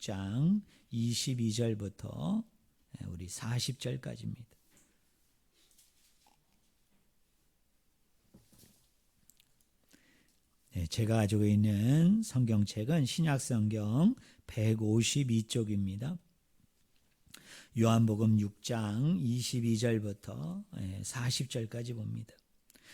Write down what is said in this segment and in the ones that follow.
6장 22절부터 우리 40절까지입니다. 제가 가지고 있는 성경책은 신약성경 152쪽입니다. 요한복음 6장 22절부터 40절까지 봅니다.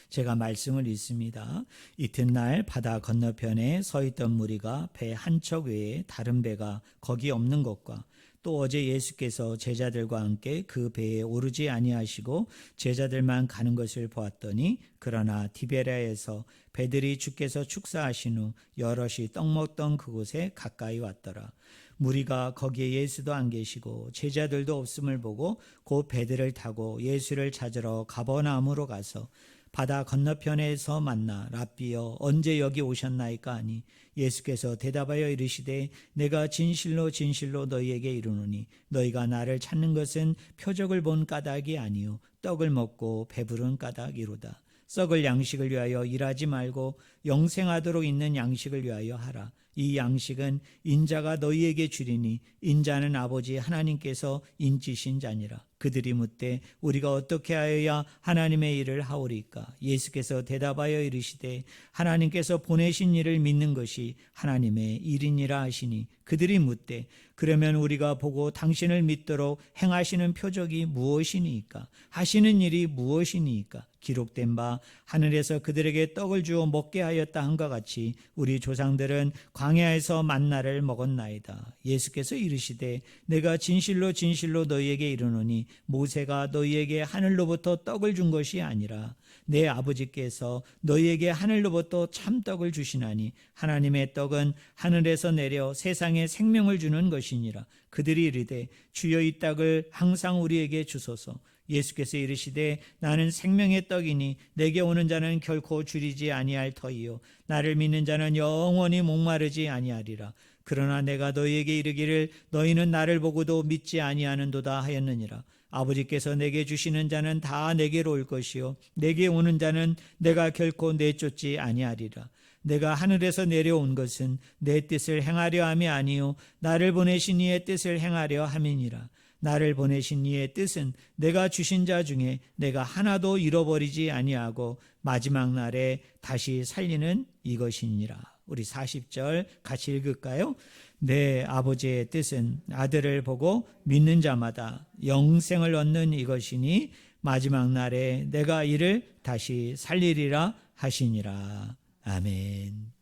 제가 말씀을 읽습니다. 이튿날 바다 건너편에 서 있던 무리가 배 한 척 외에 다른 배가 거기 없는 것과 또 어제 예수께서 제자들과 함께 그 배에 오르지 아니하시고 제자들만 가는 것을 보았더니 그러나 디베랴에서 배들이 주께서 축사하신 후 여럿이 떡 먹던 그곳에 가까이 왔더라. 무리가 거기에 예수도 안 계시고 제자들도 없음을 보고 곧 배들을 타고 예수를 찾으러 가버나움으로 가서 바다 건너편에서 만나 랍비여 언제 여기 오셨나이까 하니 예수께서 대답하여 이르시되 내가 진실로 진실로 너희에게 이르노니 너희가 나를 찾는 것은 표적을 본 까닭이 아니요 떡을 먹고 배부른 까닭이로다. 썩을 양식을 위하여 일하지 말고 영생하도록 있는 양식을 위하여 하라. 이 양식은 인자가 너희에게 주리니 인자는 아버지 하나님께서 인치신 자니라. 그들이 묻되 우리가 어떻게 하여야 하나님의 일을 하오리까? 예수께서 대답하여 이르시되 하나님께서 보내신 일을 믿는 것이 하나님의 일이니라 하시니 그들이 묻되 그러면 우리가 보고 당신을 믿도록 행하시는 표적이 무엇이니까? 하시는 일이 무엇이니까? 기록된 바 하늘에서 그들에게 떡을 주어 먹게 하였다 한것 같이 우리 조상들은 광야에서 만나를 먹었나이다. 예수께서 이르시되 내가 진실로 진실로 너희에게 이르노니 모세가 너희에게 하늘로부터 떡을 준 것이 아니라 내 아버지께서 너희에게 하늘로부터 참떡을 주시나니 하나님의 떡은 하늘에서 내려 세상에 생명을 주는 것이니라. 그들이 이르되 주여 이 떡을 항상 우리에게 주소서. 예수께서 이르시되 나는 생명의 떡이니 내게 오는 자는 결코 줄이지 아니할 터이요 나를 믿는 자는 영원히 목마르지 아니하리라. 그러나 내가 너희에게 이르기를 너희는 나를 보고도 믿지 아니하는도다 하였느니라. 아버지께서 내게 주시는 자는 다 내게로 올 것이요 내게 오는 자는 내가 결코 내쫓지 아니하리라. 내가 하늘에서 내려온 것은 내 뜻을 행하려 함이 아니요 나를 보내신 이의 뜻을 행하려 함이니라. 나를 보내신 이의 뜻은 내가 주신 자 중에 내가 하나도 잃어버리지 아니하고 마지막 날에 다시 살리는 이것이니라. 우리 40절 같이 읽을까요? 내 아버지의 뜻은 아들을 보고 믿는 자마다 영생을 얻는 이것이니 마지막 날에 내가 이를 다시 살리리라 하시니라. 아멘.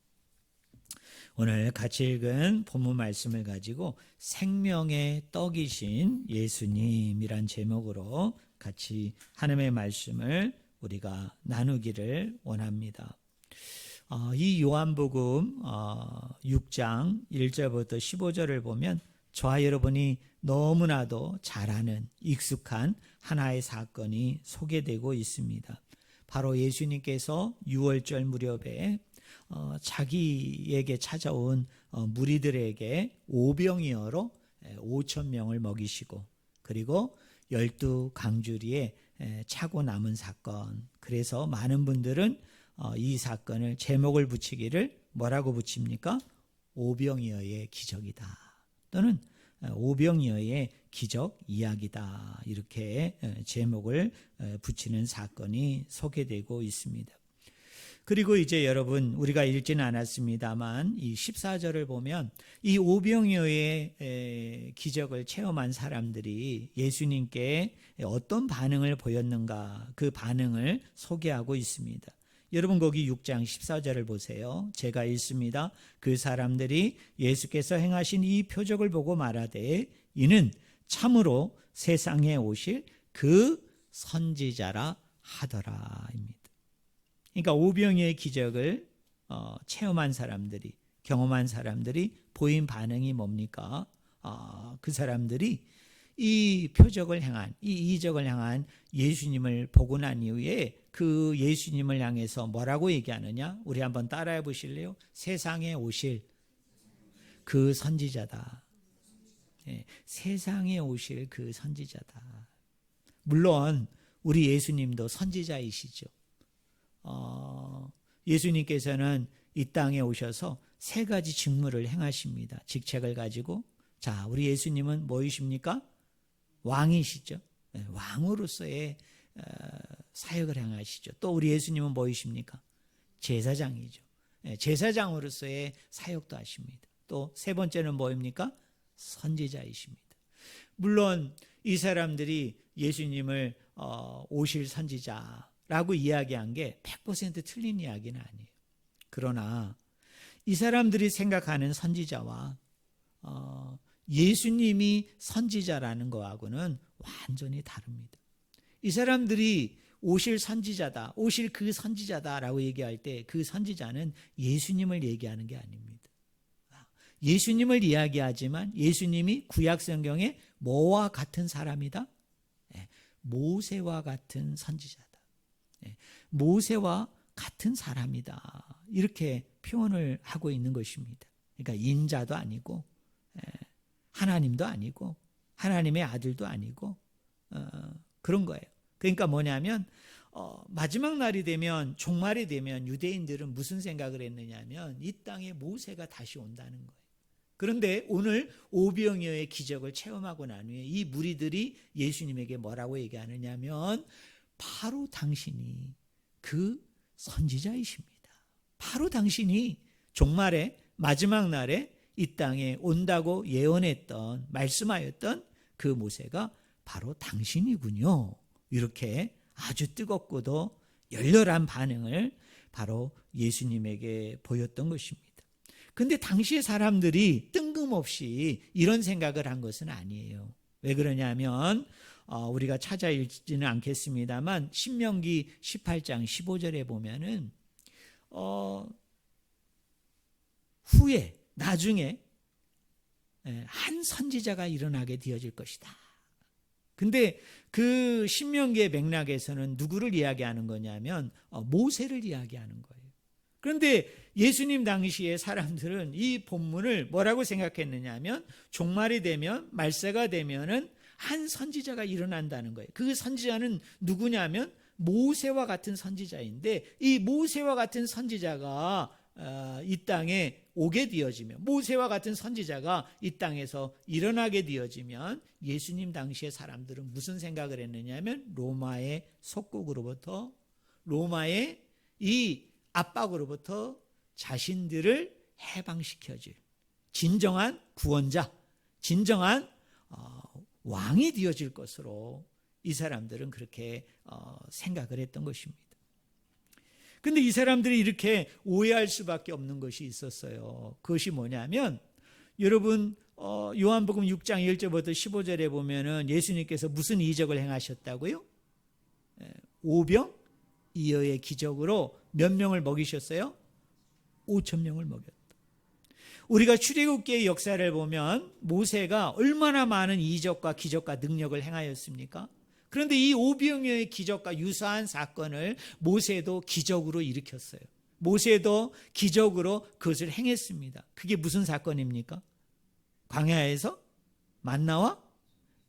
오늘 같이 읽은 본문 말씀을 가지고 생명의 떡이신 예수님이란 제목으로 같이 하나님의 말씀을 우리가 나누기를 원합니다. 이 요한복음 6장 1절부터 15절을 보면 저와 여러분이 너무나도 잘 아는 익숙한 하나의 사건이 소개되고 있습니다. 바로 예수님께서 6월절 무렵에 자기에게 찾아온 무리들에게 오병이어로 5,000명을 먹이시고 그리고 12강주리에 차고 남은 사건. 그래서 많은 분들은 이 사건을 제목을 붙이기를 뭐라고 붙입니까? 오병이어의 기적이다 또는 오병이어의 기적 이야기다 이렇게 제목을 붙이는 사건이 소개되고 있습니다. 그리고 이제 여러분 우리가 읽지는 않았습니다만 이 14절을 보면 이 오병이어의 기적을 체험한 사람들이 예수님께 어떤 반응을 보였는가 그 반응을 소개하고 있습니다. 여러분 거기 6장 14절을 보세요. 제가 읽습니다. 그 사람들이 예수께서 행하신 이 표적을 보고 말하되 이는 참으로 세상에 오실 그 선지자라 하더라입니다. 그러니까 오병이어의 기적을 체험한 사람들이 경험한 사람들이 보인 반응이 뭡니까? 그 사람들이 이 표적을 행한 이 이적을 행한 예수님을 보고 난 이후에 그 예수님을 향해서 뭐라고 얘기하느냐? 우리 한번 따라해 보실래요? 세상에 오실 그 선지자다. 네, 세상에 오실 그 선지자다. 물론 우리 예수님도 선지자이시죠. 예수님께서는 이 땅에 오셔서 세 가지 직무를 행하십니다. 직책을 가지고 자, 우리 예수님은 뭐이십니까? 왕이시죠. 왕으로서의 사역을 행하시죠. 또 우리 예수님은 뭐이십니까? 제사장이죠. 제사장으로서의 사역도 하십니다. 또 세 번째는 뭐입니까? 선지자이십니다. 물론 이 사람들이 예수님을 오실 선지자라고 이야기한 게 100% 틀린 이야기는 아니에요. 그러나 이 사람들이 생각하는 선지자와 예수님이 선지자라는 거하고는 완전히 다릅니다. 이 사람들이 오실 선지자다, 오실 그 선지자다라고 얘기할 때 그 선지자는 예수님을 얘기하는 게 아닙니다. 예수님을 이야기하지만 예수님이 구약 성경에 뭐와 같은 사람이다? 모세와 같은 선지자다. 모세와 같은 사람이다. 이렇게 표현을 하고 있는 것입니다. 그러니까 인자도 아니고 하나님도 아니고 하나님의 아들도 아니고 그런 거예요. 그러니까 뭐냐면 마지막 날이 되면, 종말이 되면 유대인들은 무슨 생각을 했느냐면 이 땅에 모세가 다시 온다는 거예요. 그런데 오늘 오병이어의 기적을 체험하고 난 후에 이 무리들이 예수님에게 뭐라고 얘기하느냐면 바로 당신이 그 선지자이십니다. 바로 당신이 종말에 마지막 날에 이 땅에 온다고 예언했던, 말씀하였던 그 모세가 바로 당신이군요. 이렇게 아주 뜨겁고도 열렬한 반응을 바로 예수님에게 보였던 것입니다. 근데 당시의 사람들이 뜬금없이 이런 생각을 한 것은 아니에요. 왜 그러냐면 우리가 찾아 읽지는 않겠습니다만 신명기 18장 15절에 보면은 후에 나중에 한 선지자가 일어나게 되어질 것이다. 근데 그 신명기의 맥락에서는 누구를 이야기하는 거냐면 모세를 이야기하는 거예요. 그런데 예수님 당시의 사람들은 이 본문을 뭐라고 생각했느냐면 종말이 되면, 말세가 되면은 한 선지자가 일어난다는 거예요. 그 선지자는 누구냐면 모세와 같은 선지자인데 이 모세와 같은 선지자가 이 땅에 오게 되어지면, 모세와 같은 선지자가 이 땅에서 일어나게 되어지면 예수님 당시의 사람들은 무슨 생각을 했느냐면 로마의 속국으로부터, 로마의 이 압박으로부터 자신들을 해방시켜줄 진정한 구원자, 진정한 왕이 되어질 것으로 이 사람들은 그렇게 생각을 했던 것입니다. 근데 이 사람들이 이렇게 오해할 수밖에 없는 것이 있었어요. 그것이 뭐냐면 여러분 요한복음 6장 1절부터 15절에 보면은 예수님께서 무슨 이적을 행하셨다고요? 오병이어의 기적으로 몇 명을 먹이셨어요? 5,000명을 먹였다. 우리가 출애굽기의 역사를 보면 모세가 얼마나 많은 이적과 기적과 능력을 행하였습니까? 그런데 이 오병이어의 기적과 유사한 사건을 모세도 기적으로 일으켰어요. 모세도 기적으로 그것을 행했습니다. 그게 무슨 사건입니까? 광야에서 만나와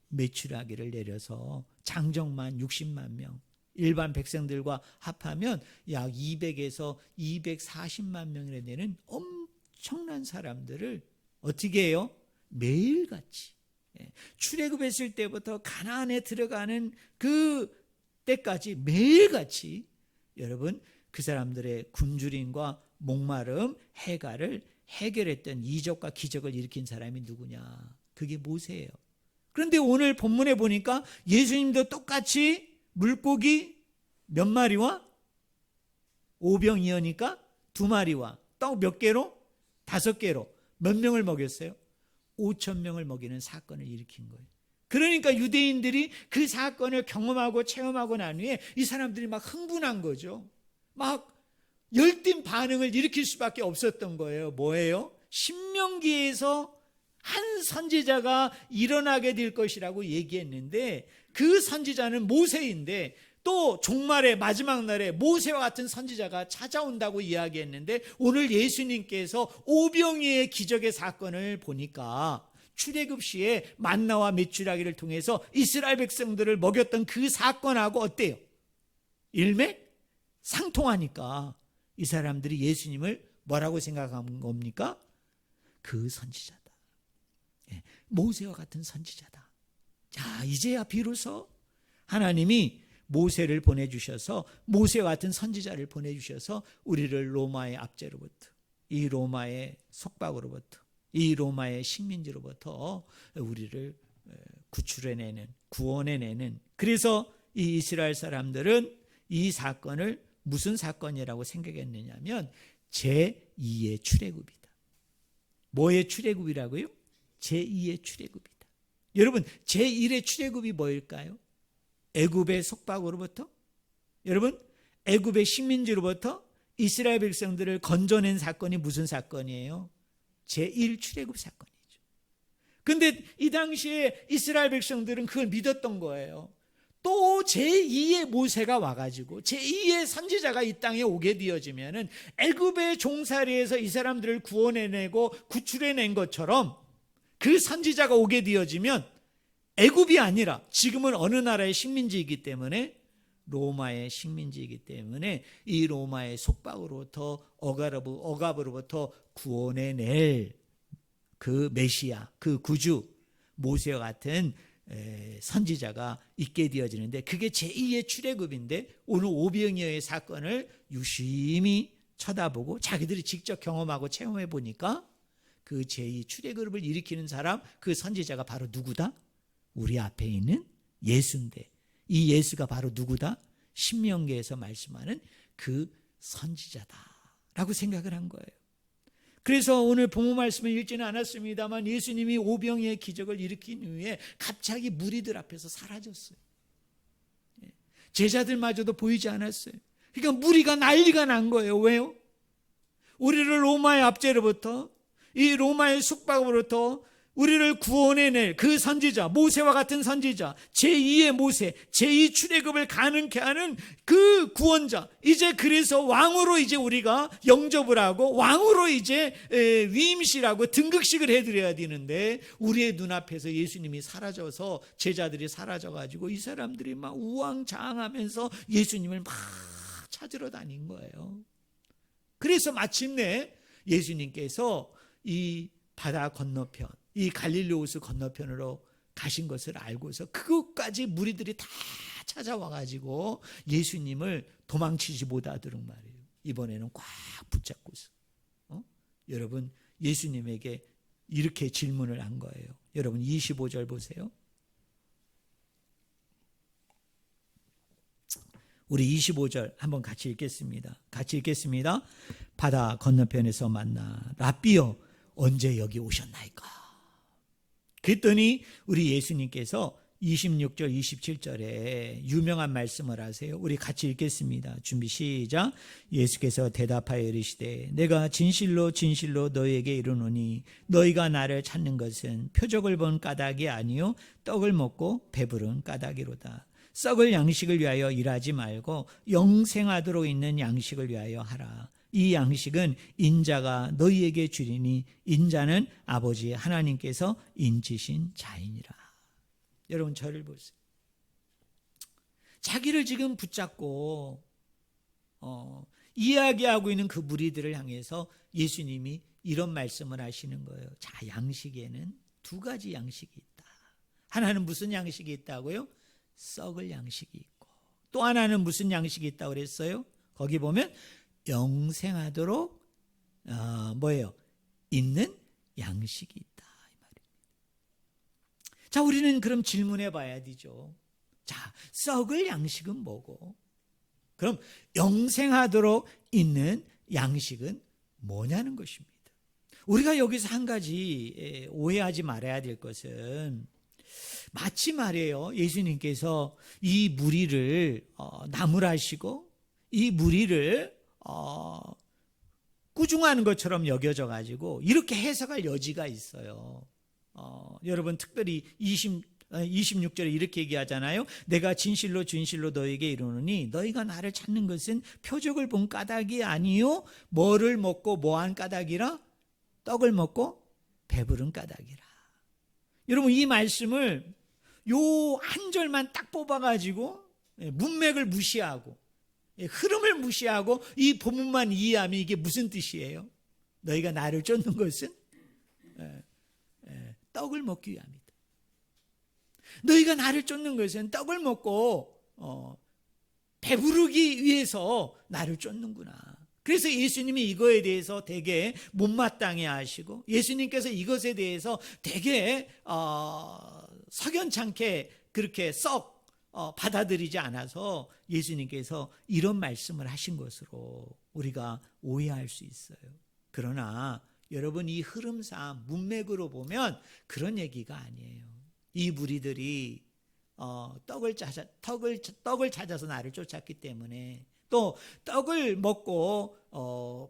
메추라기를 내려서 장정만 60만 명, 일반 백성들과 합하면 약 200에서 240만 명이나 되는 엄청난 사람들을 어떻게 해요? 매일같이 출애굽했을 때부터 가나안에 들어가는 그 때까지 매일같이 여러분 그 사람들의 굶주림과 목마름, 해가를 해결했던 이적과 기적을 일으킨 사람이 누구냐? 그게 모세예요. 그런데 오늘 본문에 보니까 예수님도 똑같이 물고기 몇 마리와 오병이어니까 2마리와 떡 몇 개로? 5개로 몇 명을 먹였어요? 5,000명을 먹이는 사건을 일으킨 거예요. 그러니까 유대인들이 그 사건을 경험하고 체험하고 난 후에 이 사람들이 막 흥분한 거죠. 막 열띤 반응을 일으킬 수밖에 없었던 거예요. 뭐예요? 신명기에서 한 선지자가 일어나게 될 것이라고 얘기했는데 그 선지자는 모세인데 또 종말의 마지막 날에 모세와 같은 선지자가 찾아온다고 이야기했는데 오늘 예수님께서 오병이어의 기적의 사건을 보니까 출애굽 시에 만나와 메추라기를 통해서 이스라엘 백성들을 먹였던 그 사건하고 어때요? 일맥상통하니까 이 사람들이 예수님을 뭐라고 생각한 겁니까? 그 선지자다. 모세와 같은 선지자다. 자, 이제야 비로소 하나님이 모세를 보내주셔서, 모세와 같은 선지자를 보내주셔서 우리를 로마의 압제로부터, 이 로마의 속박으로부터, 이 로마의 식민지로부터 우리를 구출해내는, 구원해내는. 그래서 이 이스라엘 사람들은 이 사건을 무슨 사건이라고 생각했느냐면 제2의 출애굽이다. 뭐의 출애굽이라고요? 제2의 출애굽이다. 여러분, 제1의 출애굽이 뭐일까요? 애굽의 속박으로부터, 여러분, 애굽의 식민지로부터 이스라엘 백성들을 건져낸 사건이 무슨 사건이에요? 제1 출애굽 사건이죠. 근데 이 당시에 이스라엘 백성들은 그걸 믿었던 거예요. 또 제2의 모세가 와가지고 제2의 선지자가 이 땅에 오게 되어지면은 애굽의 종살이에서 이 사람들을 구원해내고 구출해낸 것처럼 그 선지자가 오게 되어지면 애굽이 아니라 지금은 어느 나라의 식민지이기 때문에, 로마의 식민지이기 때문에 이 로마의 속박으로부터, 억압으로부터 구원해낼 그 메시아, 그 구주, 모세와 같은 선지자가 있게 되어지는데, 그게 제2의 출애굽인데, 오늘 오병이어의 사건을 유심히 쳐다보고 자기들이 직접 경험하고 체험해 보니까 그 제2 출애굽을 일으키는 사람, 그 선지자가 바로 누구다? 우리 앞에 있는 예수인데, 이 예수가 바로 누구다? 신명기에서 말씀하는 그 선지자다라고 생각을 한 거예요. 그래서 오늘 본문 말씀을 읽지는 않았습니다만 예수님이 오병이의 기적을 일으킨 후에 갑자기 무리들 앞에서 사라졌어요. 제자들마저도 보이지 않았어요. 그러니까 무리가 난리가 난 거예요. 왜요? 우리를 로마의 압제로부터, 이 로마의 숙박으로부터 우리를 구원해낼 그 선지자, 모세와 같은 선지자, 제2의 모세, 제2 출애굽을 가능케 하는 그 구원자, 이제 그래서 왕으로 이제 우리가 영접을 하고 왕으로 이제 위임식하고 등극식을 해드려야 되는데, 우리의 눈앞에서 예수님이 사라져서, 제자들이 사라져가지고 이 사람들이 막 우왕좌왕하면서 예수님을 막 찾으러 다닌 거예요. 그래서 마침내 예수님께서 이 바다 건너편, 이 갈릴리호수 건너편으로 가신 것을 알고서 그것까지 무리들이 다 찾아와가지고 예수님을 도망치지 못하도록 말이에요. 이번에는 꽉 붙잡고서. 여러분, 예수님에게 이렇게 질문을 한 거예요. 여러분 25절 보세요. 우리 25절 한번 같이 읽겠습니다. 같이 읽겠습니다. 바다 건너편에서 만나 랍비여 언제 여기 오셨나이까? 그랬더니 우리 예수님께서 26절 27절에 유명한 말씀을 하세요. 우리 같이 읽겠습니다. 준비 시작. 예수께서 대답하여 이르시되 내가 진실로 진실로 너희에게 이르노니 너희가 나를 찾는 것은 표적을 본 까닭이 아니요 떡을 먹고 배부른 까닭이로다. 썩을 양식을 위하여 일하지 말고 영생하도록 있는 양식을 위하여 하라. 이 양식은 인자가 너희에게 주리니 인자는 아버지 하나님께서 인치신 자이니라. 여러분 저를 보세요. 자기를 지금 붙잡고 이야기하고 있는 그 무리들을 향해서 예수님이 이런 말씀을 하시는 거예요. 자, 양식에는 두 가지 양식이 있다. 하나는 무슨 양식이 있다고요? 썩을 양식이 있고, 또 하나는 무슨 양식이 있다고 그랬어요? 거기 보면 영생하도록 뭐예요? 있는 양식이 있다 이 말입니다. 자, 우리는 그럼 질문해 봐야 되죠. 자, 썩을 양식은 뭐고, 그럼 영생하도록 있는 양식은 뭐냐는 것입니다. 우리가 여기서 한 가지 오해하지 말아야 될 것은, 마치 말이에요, 예수님께서 이 무리를 나무라시고 이 무리를 꾸중하는 것처럼 여겨져 가지고 이렇게 해석할 여지가 있어요. 여러분 특별히 26절에 이렇게 얘기하잖아요. 내가 진실로 진실로 너에게 이르노니 너희가 나를 찾는 것은 표적을 본 까닭이 아니요 뭐를 먹고 뭐한 까닭이라? 떡을 먹고 배부른 까닭이라. 여러분 이 말씀을 요 한 절만 딱 뽑아가지고 문맥을 무시하고 흐름을 무시하고 이 본문만 이해하면 이게 무슨 뜻이에요? 너희가 나를 쫓는 것은 떡을 먹기 위함이다. 너희가 나를 쫓는 것은 떡을 먹고 배부르기 위해서 나를 쫓는구나. 그래서 예수님이 이거에 대해서 되게 못마땅해 하시고, 예수님께서 이것에 대해서 되게 석연찮게 그렇게 썩 받아들이지 않아서 예수님께서 이런 말씀을 하신 것으로 우리가 오해할 수 있어요. 그러나 여러분, 이 흐름상 문맥으로 보면 그런 얘기가 아니에요. 이 무리들이 떡을 찾아서 나를 쫓았기 때문에, 또 떡을 먹고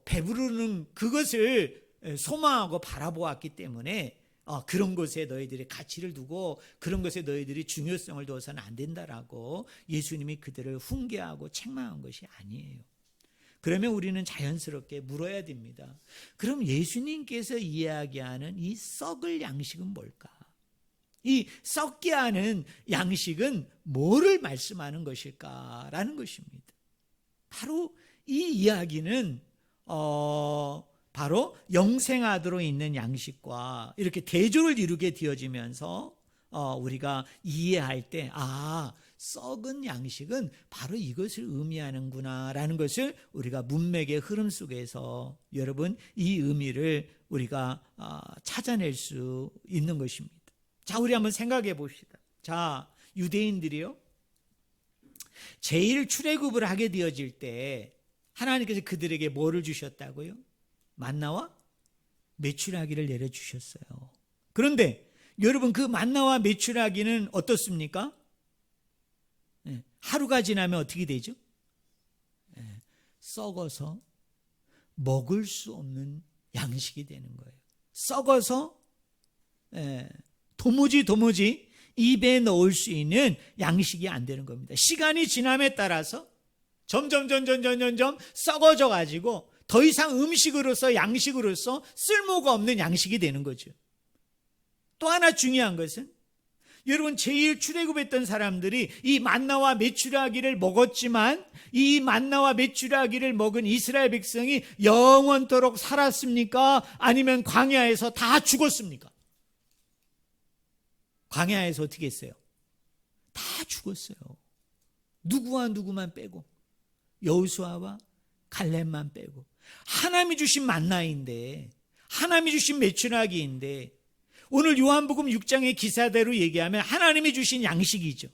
배부르는 그것을 소망하고 바라보았기 때문에 그런 것에 너희들이 가치를 두고 그런 것에 너희들이 중요성을 두어서는 안 된다라고 예수님이 그들을 훈계하고 책망한 것이 아니에요. 그러면 우리는 자연스럽게 물어야 됩니다. 그럼 예수님께서 이야기하는 이 썩을 양식은 뭘까? 이 썩게 하는 양식은 뭐를 말씀하는 것일까라는 것입니다. 바로 이 이야기는 바로 영생하도록 있는 양식과 이렇게 대조를 이루게 되어지면서 우리가 이해할 때 썩은 양식은 바로 이것을 의미하는구나 라는 것을 우리가 문맥의 흐름 속에서 여러분 이 의미를 우리가 찾아낼 수 있는 것입니다. 자, 우리 한번 생각해 봅시다. 자, 유대인들이요, 제일 출애굽을 하게 되어질 때 하나님께서 그들에게 뭐를 주셨다고요? 만나와 메추라기를 내려주셨어요. 그런데 여러분, 그 만나와 메추라기는 어떻습니까? 하루가 지나면 어떻게 되죠? 썩어서 먹을 수 없는 양식이 되는 거예요. 썩어서 도무지 입에 넣을 수 있는 양식이 안 되는 겁니다. 시간이 지남에 따라서 점점 썩어져 가지고 더 이상 음식으로서 양식으로서 쓸모가 없는 양식이 되는 거죠. 또 하나 중요한 것은 여러분, 제일 출애굽했던 사람들이 이 만나와 메추라기를 먹었지만 이 만나와 메추라기를 먹은 이스라엘 백성이 영원토록 살았습니까? 아니면 광야에서 다 죽었습니까? 광야에서 어떻게 했어요? 다 죽었어요. 누구와 누구만 빼고, 여호수아와 갈렙만 빼고. 하나님이 주신 만나인데, 하나님이 주신 메추라기인데, 오늘 요한복음 6장의 기사대로 얘기하면 하나님이 주신 양식이죠.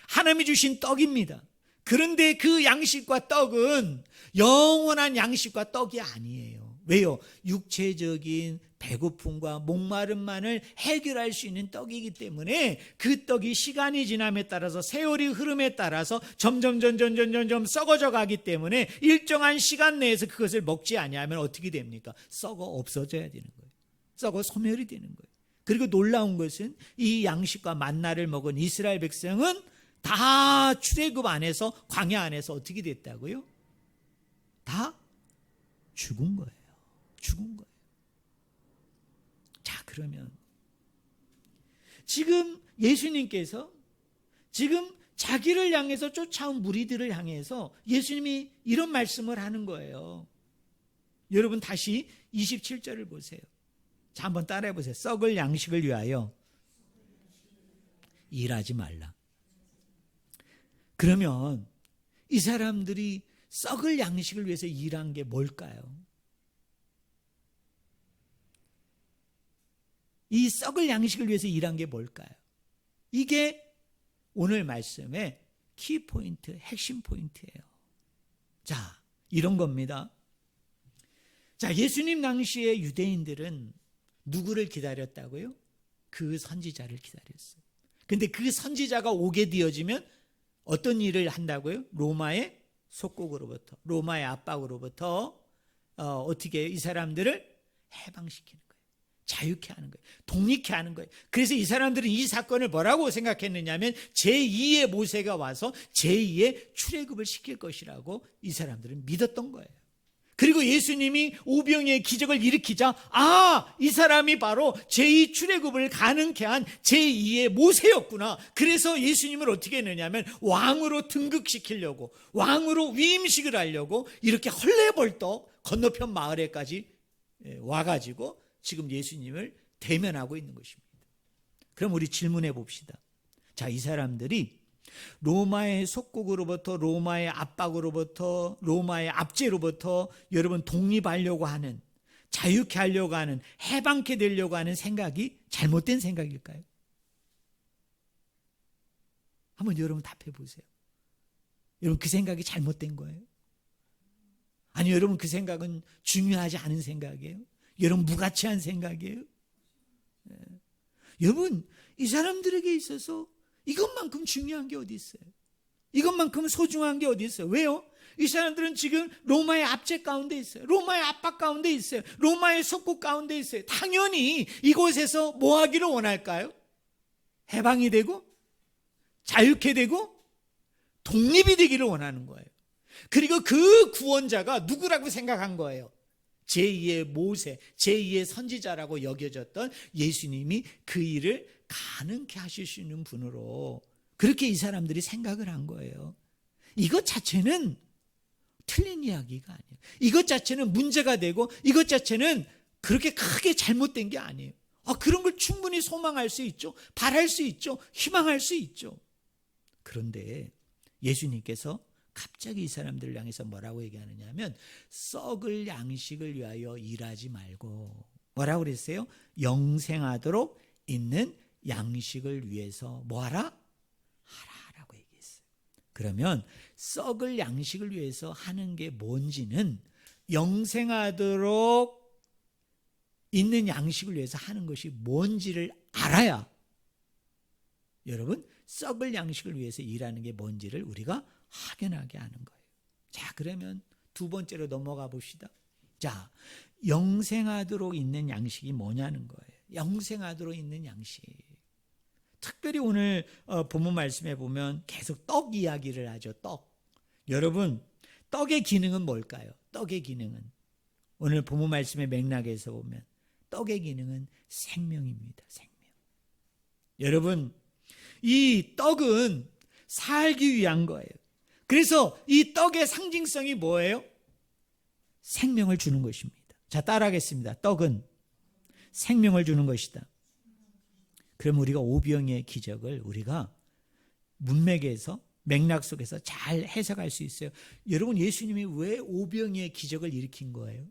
하나님이 주신 떡입니다. 그런데 그 양식과 떡은 영원한 양식과 떡이 아니에요. 왜요? 육체적인 배고픔과 목마름만을 해결할 수 있는 떡이기 때문에 그 떡이 시간이 지남에 따라서, 세월이 흐름에 따라서 점점 썩어져 가기 때문에 일정한 시간 내에서 그것을 먹지 아니하면 어떻게 됩니까? 썩어 없어져야 되는 거예요. 썩어 소멸이 되는 거예요. 그리고 놀라운 것은 이 양식과 만나를 먹은 이스라엘 백성은 다 출애굽 안에서, 광야 안에서 어떻게 됐다고요? 다 죽은 거예요. 죽은 거예요. 자, 그러면 지금 예수님께서 지금 자기를 향해서 쫓아온 무리들을 향해서 예수님이 이런 말씀을 하는 거예요. 여러분, 다시 27절을 보세요. 자, 한번 따라해 보세요. 썩을 양식을 위하여 일하지 말라. 그러면 이 사람들이 썩을 양식을 위해서 일한 게 뭘까요? 이 썩을 양식을 위해서 일한 게 뭘까요? 이게 오늘 말씀의 키포인트, 핵심 포인트예요. 자, 이런 겁니다. 자, 예수님 당시에 유대인들은 누구를 기다렸다고요? 그 선지자를 기다렸어요. 근데 그 선지자가 오게 되어지면 어떤 일을 한다고요? 로마의 속국으로부터, 로마의 압박으로부터 어떻게 이 사람들을 해방시키는 거예요. 자유케 하는 거예요. 독립케 하는 거예요. 그래서 이 사람들은 이 사건을 뭐라고 생각했느냐면 제2의 모세가 와서 제2의 출애굽을 시킬 것이라고 이 사람들은 믿었던 거예요. 그리고 예수님이 오병이의 기적을 일으키자 이 사람이 바로 제2 출애굽을 가능케 한 제2의 모세였구나. 그래서 예수님을 어떻게 했느냐면 왕으로 등극시키려고, 왕으로 위임식을 하려고 이렇게 헐레벌떡 건너편 마을에까지 와가지고 지금 예수님을 대면하고 있는 것입니다. 그럼 우리 질문해 봅시다. 자, 이 사람들이 로마의 속국으로부터, 로마의 압박으로부터, 로마의 압제로부터 여러분 독립하려고 하는, 자유케 하려고 하는, 해방케 되려고 하는 생각이 잘못된 생각일까요? 한번 여러분 답해 보세요. 여러분 그 생각이 잘못된 거예요? 아니 여러분 그 생각은 중요하지 않은 생각이에요? 여러분 무가치한 생각이에요? 네. 여러분 이 사람들에게 있어서 이것만큼 중요한 게 어디 있어요? 이것만큼 소중한 게 어디 있어요? 왜요? 이 사람들은 지금 로마의 압제 가운데 있어요. 로마의 압박 가운데 있어요. 로마의 속국 가운데 있어요. 당연히 이곳에서 뭐 하기를 원할까요? 해방이 되고 자유케 되고 독립이 되기를 원하는 거예요. 그리고 그 구원자가 누구라고 생각한 거예요? 제2의 모세, 제2의 선지자라고 여겨졌던 예수님이 그 일을 가능케 하실 수 있는 분으로 그렇게 이 사람들이 생각을 한 거예요. 이것 자체는 틀린 이야기가 아니에요. 이것 자체는 문제가 되고 이것 자체는 그렇게 크게 잘못된 게 아니에요. 그런 걸 충분히 소망할 수 있죠. 바랄 수 있죠. 희망할 수 있죠. 그런데 예수님께서 갑자기 이 사람들을 향해서 뭐라고 얘기하느냐 하면 썩을 양식을 위하여 일하지 말고 뭐라고 그랬어요? 영생하도록 있는 양식을 위해서 뭐하라? 하라라고 얘기했어요. 그러면 썩을 양식을 위해서 하는 게 뭔지는 영생하도록 있는 양식을 위해서 하는 것이 뭔지를 알아야 여러분 썩을 양식을 위해서 일하는 게 뭔지를 우리가 확연하게 아는 거예요. 자, 그러면 두 번째로 넘어가 봅시다. 자, 영생하도록 있는 양식이 뭐냐는 거예요. 영생하도록 있는 양식. 특별히 오늘 본문 말씀에 보면 계속 떡 이야기를 하죠. 떡. 여러분, 떡의 기능은 뭘까요? 떡의 기능은 오늘 본문 말씀의 맥락에서 보면 떡의 기능은 생명입니다. 생명. 여러분, 이 떡은 살기 위한 거예요. 그래서 이 떡의 상징성이 뭐예요? 생명을 주는 것입니다. 자, 따라하겠습니다. 떡은 생명을 주는 것이다. 그럼 우리가 오병이의 기적을 우리가 문맥에서 맥락 속에서 잘 해석할 수 있어요. 여러분, 예수님이 왜 오병이의 기적을 일으킨 거예요?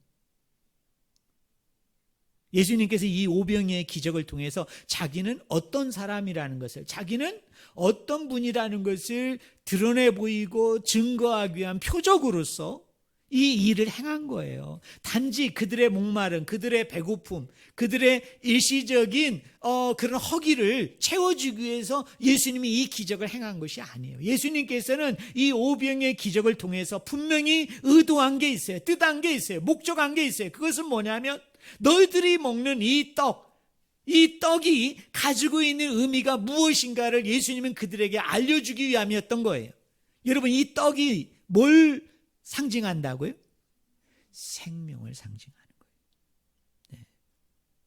예수님께서 이 오병이의 기적을 통해서 자기는 어떤 사람이라는 것을, 자기는 어떤 분이라는 것을 드러내 보이고 증거하기 위한 표적으로서 이 일을 행한 거예요. 단지 그들의 목마름, 그들의 배고픔, 그들의 일시적인 그런 허기를 채워주기 위해서 예수님이 이 기적을 행한 것이 아니에요. 예수님께서는 이 오병이의 기적을 통해서 분명히 의도한 게 있어요. 뜻한 게 있어요. 목적한 게 있어요. 그것은 뭐냐면 너희들이 먹는 이 떡이 가지고 있는 의미가 무엇인가를 예수님은 그들에게 알려주기 위함이었던 거예요. 여러분, 이 떡이 뭘 상징한다고요? 생명을 상징하는 거예요. 네.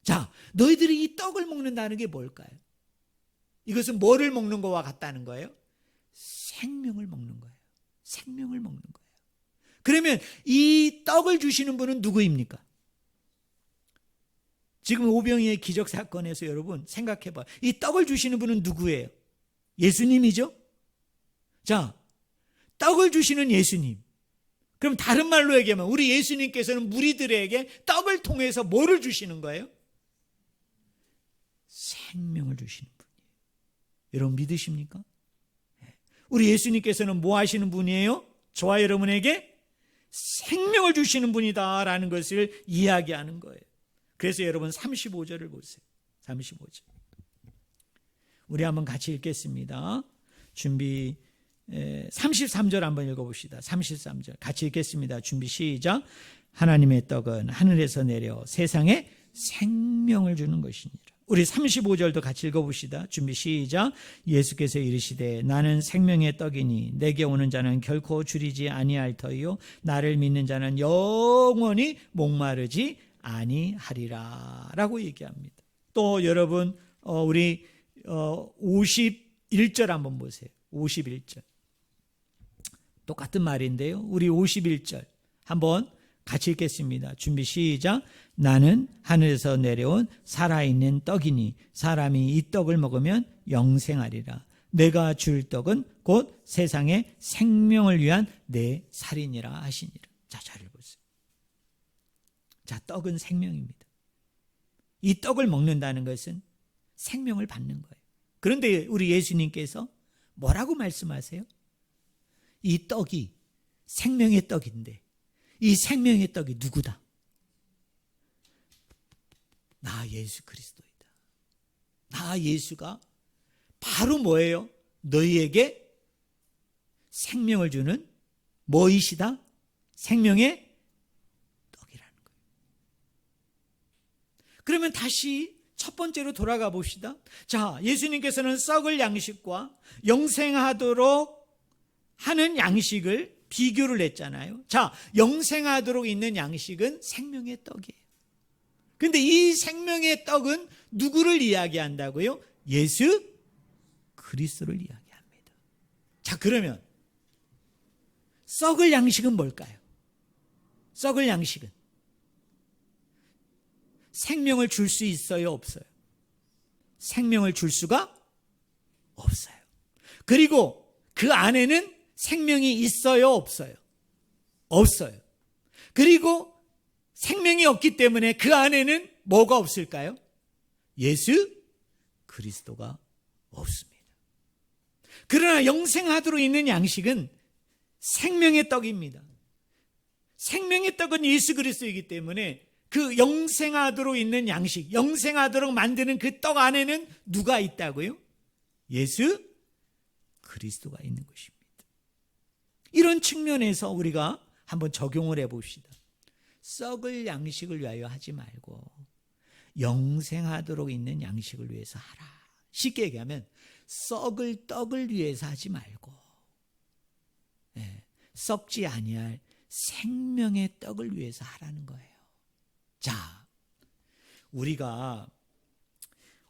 자, 너희들이 이 떡을 먹는다는 게 뭘까요? 이것은 뭐를 먹는 거와 같다는 거예요? 생명을 먹는 거예요. 생명을 먹는 거예요. 그러면 이 떡을 주시는 분은 누구입니까? 지금 오병이의 기적 사건에서 여러분 생각해봐요. 이 떡을 주시는 분은 누구예요? 예수님이죠? 자, 떡을 주시는 예수님. 그럼 다른 말로 얘기하면 우리 예수님께서는 무리들에게 떡을 통해서 뭐를 주시는 거예요? 생명을 주시는 분이에요. 여러분 믿으십니까? 우리 예수님께서는 뭐 하시는 분이에요? 저와 여러분에게 생명을 주시는 분이다라는 것을 이야기하는 거예요. 그래서 여러분 35절을 보세요. 35절. 우리 한번 같이 읽겠습니다. 준비 33절 한번 읽어봅시다. 33절 같이 읽겠습니다. 준비 시작. 하나님의 떡은 하늘에서 내려 세상에 생명을 주는 것이니라. 우리 35절도 같이 읽어봅시다. 준비 시작. 예수께서 이르시되 나는 생명의 떡이니 내게 오는 자는 결코 줄이지 아니할 터이요 나를 믿는 자는 영원히 목마르지 아니하리라 라고 얘기합니다. 또 여러분 우리 51절 한번 보세요. 51절 똑같은 말인데요. 우리 51절 한번 같이 읽겠습니다. 준비 시작. 나는 하늘에서 내려온 살아있는 떡이니 사람이 이 떡을 먹으면 영생하리라. 내가 줄 떡은 곧 세상의 생명을 위한 내 살이니라 하시니라. 자, 잘 보세요. 자, 떡은 생명입니다. 이 떡을 먹는다는 것은 생명을 받는 거예요. 그런데 우리 예수님께서 뭐라고 말씀하세요? 이 떡이 생명의 떡인데 이 생명의 떡이 누구다? 나 예수 그리스도이다. 나 예수가 바로 뭐예요? 너희에게 생명을 주는 뭐이시다? 생명의 떡이라는 거예요. 그러면 다시 첫 번째로 돌아가 봅시다. 자, 예수님께서는 썩을 양식과 영생하도록 하는 양식을 비교를 했잖아요. 자, 영생하도록 있는 양식은 생명의 떡이에요. 근데 이 생명의 떡은 누구를 이야기한다고요? 예수 그리스도를 이야기합니다. 자, 그러면 썩을 양식은 뭘까요? 썩을 양식은 생명을 줄 수 있어요, 없어요? 생명을 줄 수가 없어요. 그리고 그 안에는 생명이 있어요, 없어요? 없어요. 그리고 생명이 없기 때문에 그 안에는 뭐가 없을까요? 예수 그리스도가 없습니다. 그러나 영생하도록 있는 양식은 생명의 떡입니다. 생명의 떡은 예수 그리스도이기 때문에 그 영생하도록 있는 양식, 영생하도록 만드는 그 떡 안에는 누가 있다고요? 예수 그리스도가 있는 것입니다. 이런 측면에서 우리가 한번 적용을 해봅시다. 썩을 양식을 위하여 하지 말고 영생하도록 있는 양식을 위해서 하라. 쉽게 얘기하면 썩을 떡을 위해서 하지 말고 썩지 아니할 생명의 떡을 위해서 하라는 거예요. 자, 우리가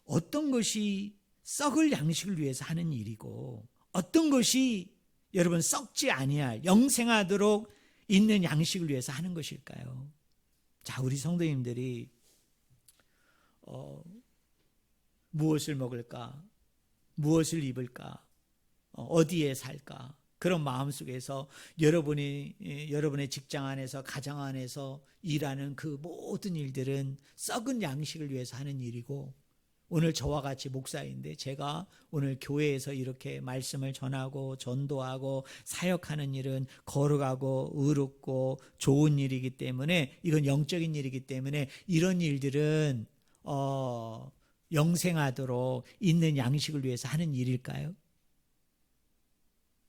어떤 것이 썩을 양식을 위해서 하는 일이고 어떤 것이 여러분 썩지 아니할 영생하도록 있는 양식을 위해서 하는 것일까요? 자, 우리 성도님들이 무엇을 먹을까? 무엇을 입을까? 어디에 살까? 그런 마음속에서 여러분의 직장 안에서 가정 안에서 일하는 그 모든 일들은 썩은 양식을 위해서 하는 일이고 오늘 저와 같이 목사인데 제가 오늘 교회에서 이렇게 말씀을 전하고 전도하고 사역하는 일은 거룩하고 의롭고 좋은 일이기 때문에 이건 영적인 일이기 때문에 이런 일들은 영생하도록 있는 양식을 위해서 하는 일일까요?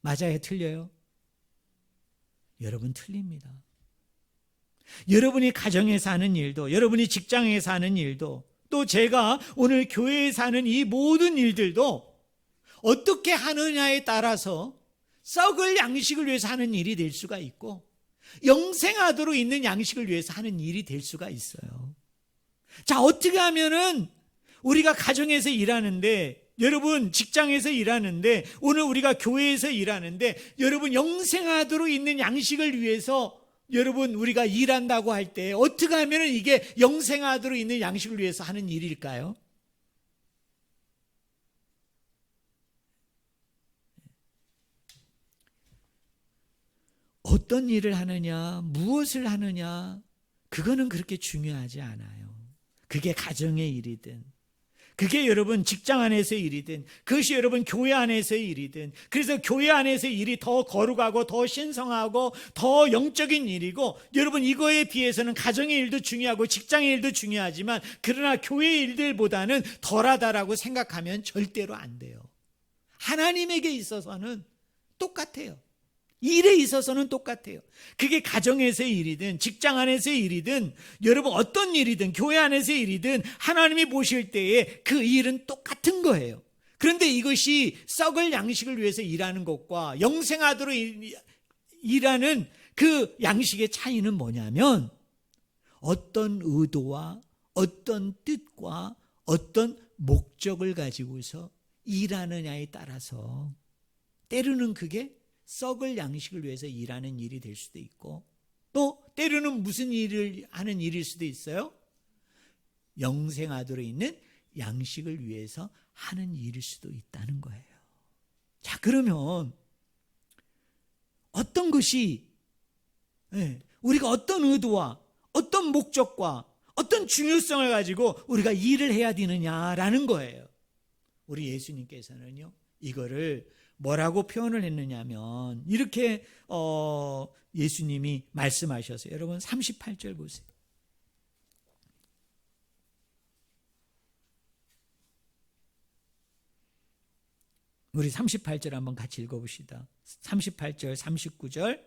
맞아요? 틀려요? 여러분 틀립니다. 여러분이 가정에서 하는 일도 여러분이 직장에서 하는 일도 또 제가 오늘 교회에서 하는 이 모든 일들도 어떻게 하느냐에 따라서 썩을 양식을 위해서 하는 일이 될 수가 있고 영생하도록 있는 양식을 위해서 하는 일이 될 수가 있어요. 자, 어떻게 하면은 우리가 가정에서 일하는데 여러분 직장에서 일하는데 오늘 우리가 교회에서 일하는데 여러분 영생하도록 있는 양식을 위해서 여러분 우리가 일한다고 할 때 어떻게 하면 이게 영생하도록 있는 양식을 위해서 하는 일일까요? 어떤 일을 하느냐, 무엇을 하느냐, 그거는 그렇게 중요하지 않아요. 그게 가정의 일이든 그게 여러분 직장 안에서의 일이든 그것이 여러분 교회 안에서의 일이든 그래서 교회 안에서의 일이 더 거룩하고 더 신성하고 더 영적인 일이고 여러분 이거에 비해서는 가정의 일도 중요하고 직장의 일도 중요하지만 그러나 교회의 일들보다는 덜하다라고 생각하면 절대로 안 돼요. 하나님에게 있어서는 똑같아요. 일에 있어서는 똑같아요. 그게 가정에서의 일이든 직장 안에서의 일이든 여러분 어떤 일이든 교회 안에서의 일이든 하나님이 보실 때에 그 일은 똑같은 거예요. 그런데 이것이 썩을 양식을 위해서 일하는 것과 영생하도록 일하는 그 양식의 차이는 뭐냐면 어떤 의도와 어떤 뜻과 어떤 목적을 가지고서 일하느냐에 따라서 때로는 그게 썩을 양식을 위해서 일하는 일이 될 수도 있고 또 때로는 무슨 일을 하는 일일 수도 있어요? 영생하도록 있는 양식을 위해서 하는 일일 수도 있다는 거예요. 자, 그러면 어떤 것이 우리가 어떤 의도와 어떤 목적과 어떤 중요성을 가지고 우리가 일을 해야 되느냐라는 거예요. 우리 예수님께서는요, 이거를 뭐라고 표현을 했느냐면 이렇게 예수님이 말씀하셨어요. 여러분 38절 보세요. 우리 38절 한번 같이 읽어봅시다. 38절, 39절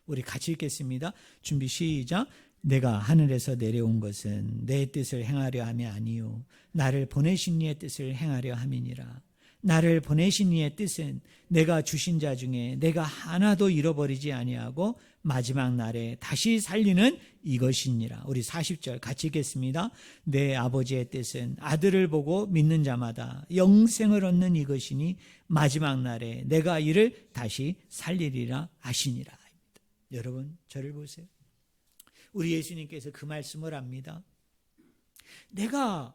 우리 같이 읽겠습니다. 준비 시작. 내가 하늘에서 내려온 것은 내 뜻을 행하려 함이 아니요 나를 보내신 이의 뜻을 행하려 함이니라. 나를 보내신 이의 뜻은 내가 주신 자 중에 내가 하나도 잃어버리지 아니하고 마지막 날에 다시 살리는 이것이니라. 우리 40절 같이 읽겠습니다. 내 아버지의 뜻은 아들을 보고 믿는 자마다 영생을 얻는 이것이니 마지막 날에 내가 이를 다시 살리리라 하시니라. 여러분 저를 보세요. 우리 예수님께서 그 말씀을 합니다. 내가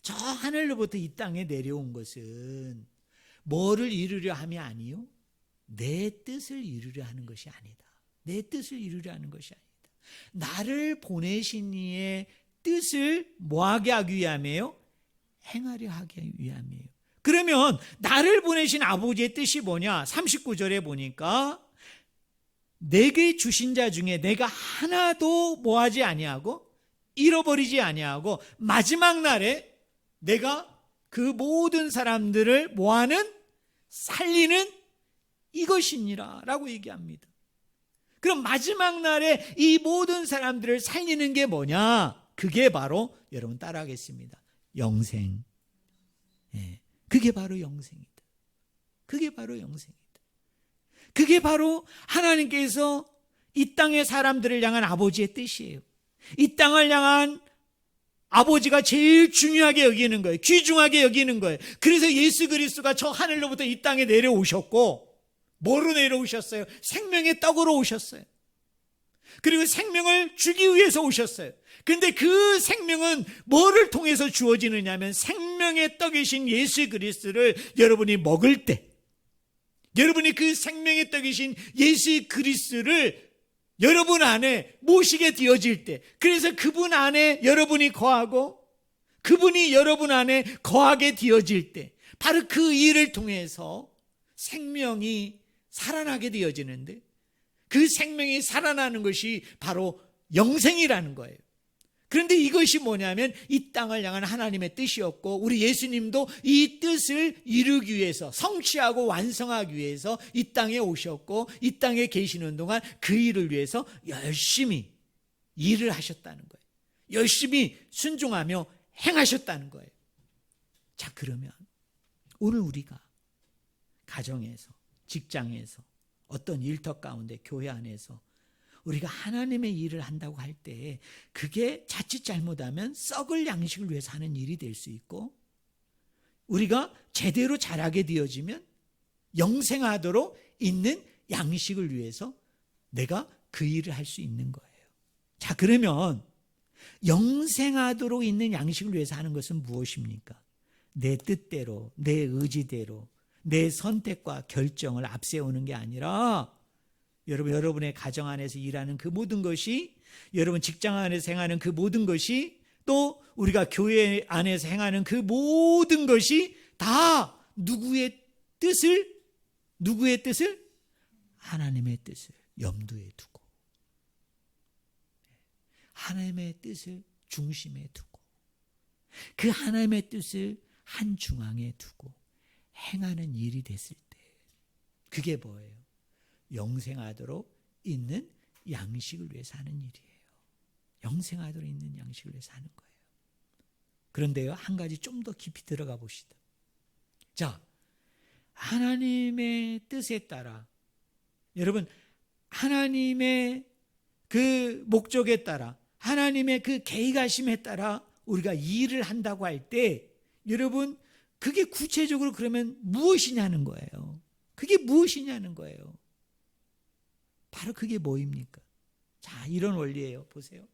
저 하늘로부터 이 땅에 내려온 것은 뭐를 이루려 함이 아니요 내 뜻을 이루려 하는 것이 아니다. 내 뜻을 이루려 하는 것이 아니다. 나를 보내신 이의 뜻을 뭐하게 하기 위함이에요? 행하려 하기 위함이에요. 그러면 나를 보내신 아버지의 뜻이 뭐냐? 39절에 보니까 내게 주신 자 중에 내가 하나도 뭐하지 아니하고 잃어버리지 아니하고 마지막 날에 내가 그 모든 사람들을 뭐하는? 살리는 이것이니라 라고 얘기합니다. 그럼 마지막 날에 이 모든 사람들을 살리는 게 뭐냐? 그게 바로 여러분 따라하겠습니다. 영생. 그게 바로 영생이다. 그게 바로 영생이다. 그게 바로 하나님께서 이 땅의 사람들을 향한 아버지의 뜻이에요. 이 땅을 향한 아버지가 제일 중요하게 여기는 거예요. 귀중하게 여기는 거예요. 그래서 예수 그리스도가 저 하늘로부터 이 땅에 내려오셨고 뭐로 내려오셨어요? 생명의 떡으로 오셨어요. 그리고 생명을 주기 위해서 오셨어요. 그런데 그 생명은 뭐를 통해서 주어지느냐 하면 생명의 떡이신 예수 그리스도를 여러분이 먹을 때, 여러분이 그 생명의 떡이신 예수 그리스도를 여러분 안에 모시게 되어질 때, 그래서 그분 안에 여러분이 거하고 그분이 여러분 안에 거하게 되어질 때, 바로 그 일을 통해서 생명이 살아나게 되어지는데, 그 생명이 살아나는 것이 바로 영생이라는 거예요. 그런데 이것이 뭐냐면 이 땅을 향한 하나님의 뜻이었고, 우리 예수님도 이 뜻을 이루기 위해서, 성취하고 완성하기 위해서 이 땅에 오셨고, 이 땅에 계시는 동안 그 일을 위해서 열심히 일을 하셨다는 거예요. 열심히 순종하며 행하셨다는 거예요. 자, 그러면 오늘 우리가 가정에서, 직장에서, 어떤 일터 가운데, 교회 안에서 우리가 하나님의 일을 한다고 할 때 그게 자칫 잘못하면 썩을 양식을 위해서 하는 일이 될 수 있고, 우리가 제대로 잘하게 되어지면 영생하도록 있는 양식을 위해서 내가 그 일을 할 수 있는 거예요. 자, 그러면 영생하도록 있는 양식을 위해서 하는 것은 무엇입니까? 내 뜻대로, 내 의지대로, 내 선택과 결정을 앞세우는 게 아니라 여러분의 가정 안에서 일하는 그 모든 것이, 여러분 직장 안에서 행하는 그 모든 것이, 또 우리가 교회 안에서 행하는 그 모든 것이 다 누구의 뜻을? 하나님의 뜻을 염두에 두고, 하나님의 뜻을 중심에 두고, 그 하나님의 뜻을 한 중앙에 두고 행하는 일이 됐을 때, 그게 뭐예요? 영생하도록 있는 양식을 위해서 하는 일이에요. 영생하도록 있는 양식을 위해서 하는 거예요. 그런데요, 한 가지 좀 더 깊이 들어가 봅시다. 자, 하나님의 뜻에 따라, 여러분 하나님의 그 목적에 따라, 하나님의 그 계획하심에 따라 우리가 일을 한다고 할 때, 여러분 그게 구체적으로 그러면 무엇이냐는 거예요. 그게 무엇이냐는 거예요. 바로 그게 뭐입니까? 자, 이런 원리예요. 보세요.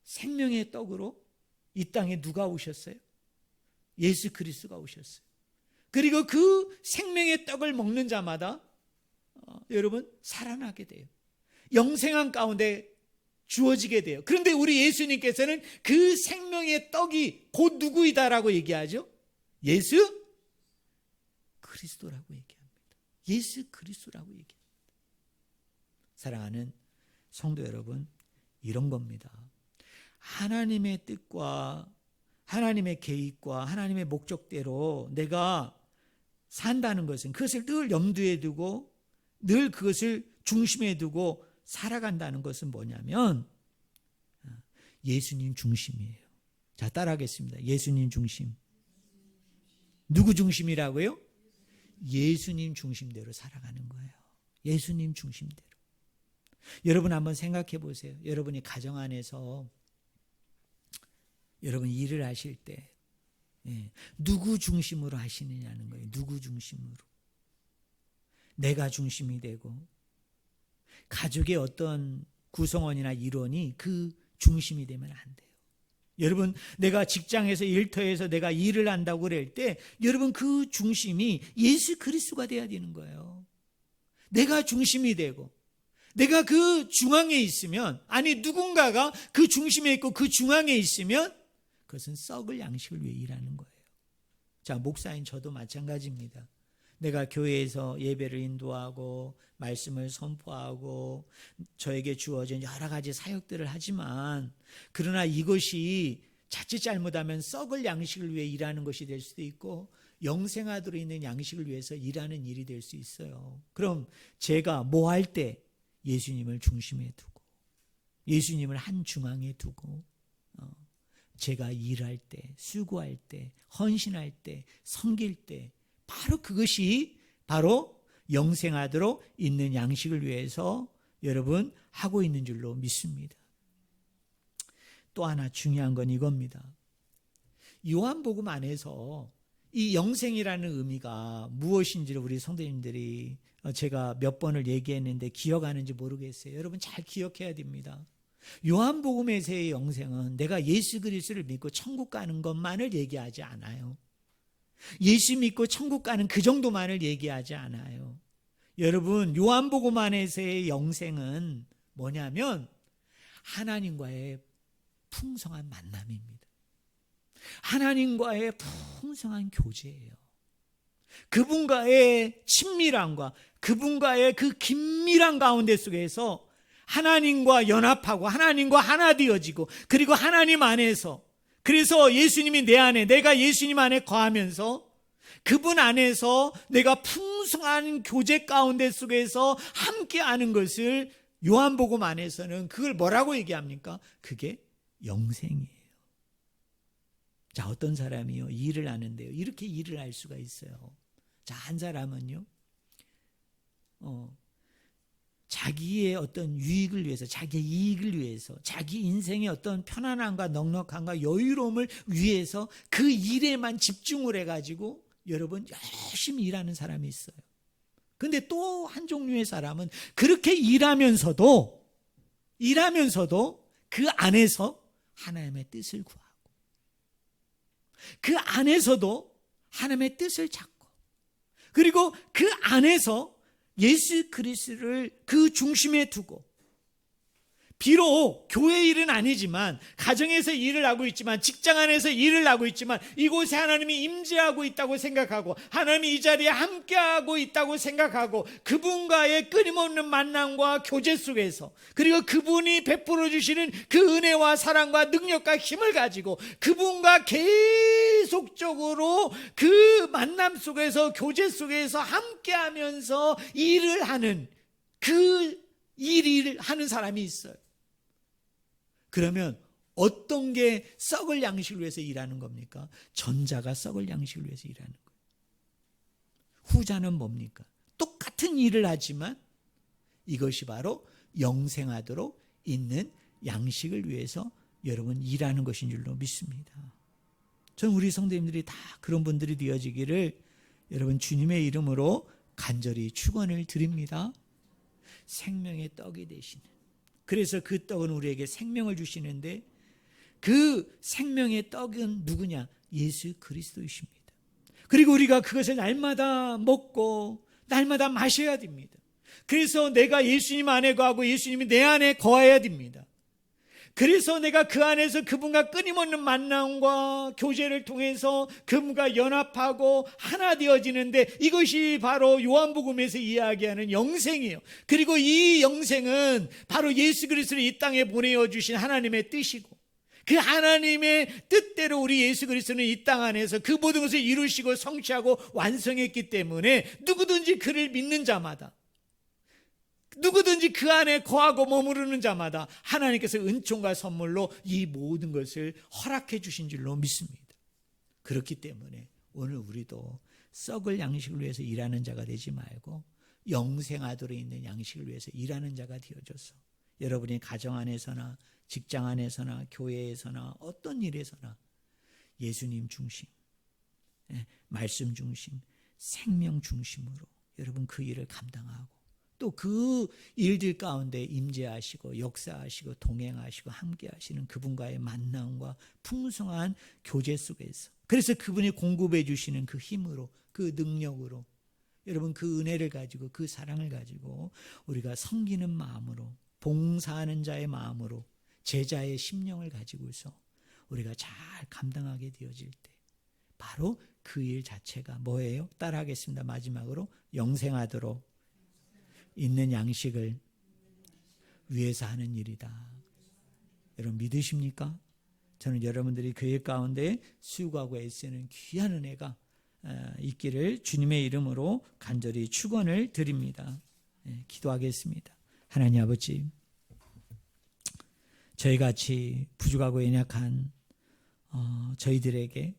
생명의 떡으로 이 땅에 누가 오셨어요? 예수 그리스도가 오셨어요. 그리고 그 생명의 떡을 먹는 자마다 여러분 살아나게 돼요. 영생한 가운데 주어지게 돼요. 그런데 우리 예수님께서는 그 생명의 떡이 곧 누구이다라고 얘기하죠? 예수 그리스도라고 얘기합니다. 예수 그리스도라고 얘기합니다. 사랑하는 성도 여러분, 이런 겁니다. 하나님의 뜻과 하나님의 계획과 하나님의 목적대로 내가 산다는 것은 그것을 늘 염두에 두고 늘 그것을 중심에 두고 살아간다는 것은 뭐냐면 예수님 중심이에요. 자, 따라하겠습니다. 예수님 중심. 누구 중심이라고요? 예수님 중심대로 살아가는 거예요. 예수님 중심대로. 여러분 한번 생각해 보세요. 여러분이 가정 안에서 여러분 일을 하실 때 누구 중심으로 하시느냐는 거예요. 누구 중심으로. 내가 중심이 되고 가족의 어떤 구성원이나 일원이 그 중심이 되면 안 돼요. 여러분, 내가 직장에서 일터에서 내가 일을 한다고 그럴 때 여러분 그 중심이 예수 그리스도가 돼야 되는 거예요. 내가 중심이 되고 내가 그 중앙에 있으면, 아니 누군가가 그 중심에 있고 그 중앙에 있으면 그것은 썩을 양식을 위해 일하는 거예요. 자, 목사인 저도 마찬가지입니다. 내가 교회에서 예배를 인도하고 말씀을 선포하고 저에게 주어진 여러 가지 사역들을 하지만, 그러나 이것이 자칫 잘못하면 썩을 양식을 위해 일하는 것이 될 수도 있고 영생하도록 있는 양식을 위해서 일하는 일이 될 수 있어요. 그럼 제가 뭐 할 때 예수님을 중심에 두고 예수님을 한 중앙에 두고 제가 일할 때, 수고할 때, 헌신할 때, 섬길 때 바로 그것이 바로 영생하도록 있는 양식을 위해서 여러분 하고 있는 줄로 믿습니다. 또 하나 중요한 건 이겁니다. 요한복음 안에서 이 영생이라는 의미가 무엇인지를 우리 성도님들이 제가 몇 번을 얘기했는데 기억하는지 모르겠어요. 여러분 잘 기억해야 됩니다. 요한복음에서의 영생은 내가 예수 그리스도를 믿고 천국 가는 것만을 얘기하지 않아요. 예수 믿고 천국 가는 그 정도만을 얘기하지 않아요. 여러분, 요한복음 안에서의 영생은 뭐냐면 하나님과의 풍성한 만남입니다. 하나님과의 풍성한 교제예요. 그분과의 친밀함과 그분과의 그 긴밀한 가운데 속에서 하나님과 연합하고 하나님과 하나 되어지고, 그리고 하나님 안에서, 그래서 예수님이 내 안에, 내가 예수님 안에 거하면서 그분 안에서 내가 풍성한 교제 가운데 속에서 함께하는 것을 요한복음 안에서는 그걸 뭐라고 얘기합니까? 그게 영생이에요. 자, 어떤 사람이요 일을 하는데요 이렇게 일을 할 수가 있어요. 자, 한 사람은요 자기의 어떤 유익을 위해서, 자기의 이익을 위해서, 자기 인생의 어떤 편안함과 넉넉함과 여유로움을 위해서 그 일에만 집중을 해가지고 여러분 열심히 일하는 사람이 있어요. 근데 또 한 종류의 사람은 그렇게 일하면서도 그 안에서 하나님의 뜻을 구하고 그 안에서도 하나님의 뜻을 찾고, 그리고 그 안에서 예수 그리스도를 그 중심에 두고, 비록 교회 일은 아니지만 가정에서 일을 하고 있지만 직장 안에서 일을 하고 있지만 이곳에 하나님이 임재하고 있다고 생각하고 하나님이 이 자리에 함께하고 있다고 생각하고 그분과의 끊임없는 만남과 교제 속에서, 그리고 그분이 베풀어 주시는 그 은혜와 사랑과 능력과 힘을 가지고 그분과 계속적으로 그 만남 속에서 교제 속에서 함께하면서 일을 하는 그 일을 하는 사람이 있어요. 그러면 어떤 게 썩을 양식을 위해서 일하는 겁니까? 전자가 썩을 양식을 위해서 일하는 거예요. 후자는 뭡니까? 똑같은 일을 하지만 이것이 바로 영생하도록 있는 양식을 위해서 여러분 일하는 것인 줄로 믿습니다. 저는 우리 성도님들이 다 그런 분들이 되어지기를 여러분 주님의 이름으로 간절히 축원을 드립니다. 생명의 떡이 되시는, 그래서 그 떡은 우리에게 생명을 주시는데 그 생명의 떡은 누구냐? 예수 그리스도이십니다. 그리고 우리가 그것을 날마다 먹고 날마다 마셔야 됩니다. 그래서 내가 예수님 안에 거하고 예수님이 내 안에 거해야 됩니다. 그래서 내가 그 안에서 그분과 끊임없는 만남과 교제를 통해서 그분과 연합하고 하나 되어지는데, 이것이 바로 요한복음에서 이야기하는 영생이에요. 그리고 이 영생은 바로 예수 그리스도를 이 땅에 보내어 주신 하나님의 뜻이고, 그 하나님의 뜻대로 우리 예수 그리스도는 이 땅 안에서 그 모든 것을 이루시고 성취하고 완성했기 때문에 누구든지 그를 믿는 자마다, 누구든지 그 안에 거하고 머무르는 자마다 하나님께서 은총과 선물로 이 모든 것을 허락해 주신 줄로 믿습니다. 그렇기 때문에 오늘 우리도 썩을 양식을 위해서 일하는 자가 되지 말고 영생하도록 있는 양식을 위해서 일하는 자가 되어줘서 여러분의 가정 안에서나 직장 안에서나 교회에서나 어떤 일에서나 예수님 중심, 말씀 중심, 생명 중심으로 여러분 그 일을 감당하고 또 그 일들 가운데 임재하시고 역사하시고 동행하시고 함께하시는 그분과의 만남과 풍성한 교제 속에서, 그래서 그분이 공급해 주시는 그 힘으로, 그 능력으로 여러분 그 은혜를 가지고 그 사랑을 가지고 우리가 섬기는 마음으로, 봉사하는 자의 마음으로, 제자의 심령을 가지고서 우리가 잘 감당하게 되어질 때 바로 그 일 자체가 뭐예요? 따라하겠습니다. 마지막으로 영생하도록 있는 양식을 위해서 하는 일이다. 여러분 믿으십니까? 저는 여러분들이 교회 가운데 수고하고 애쓰는 귀한 은혜가 있기를 주님의 이름으로 간절히 축원을 드립니다. 기도하겠습니다. 하나님 아버지, 저희같이 부족하고 연약한 저희들에게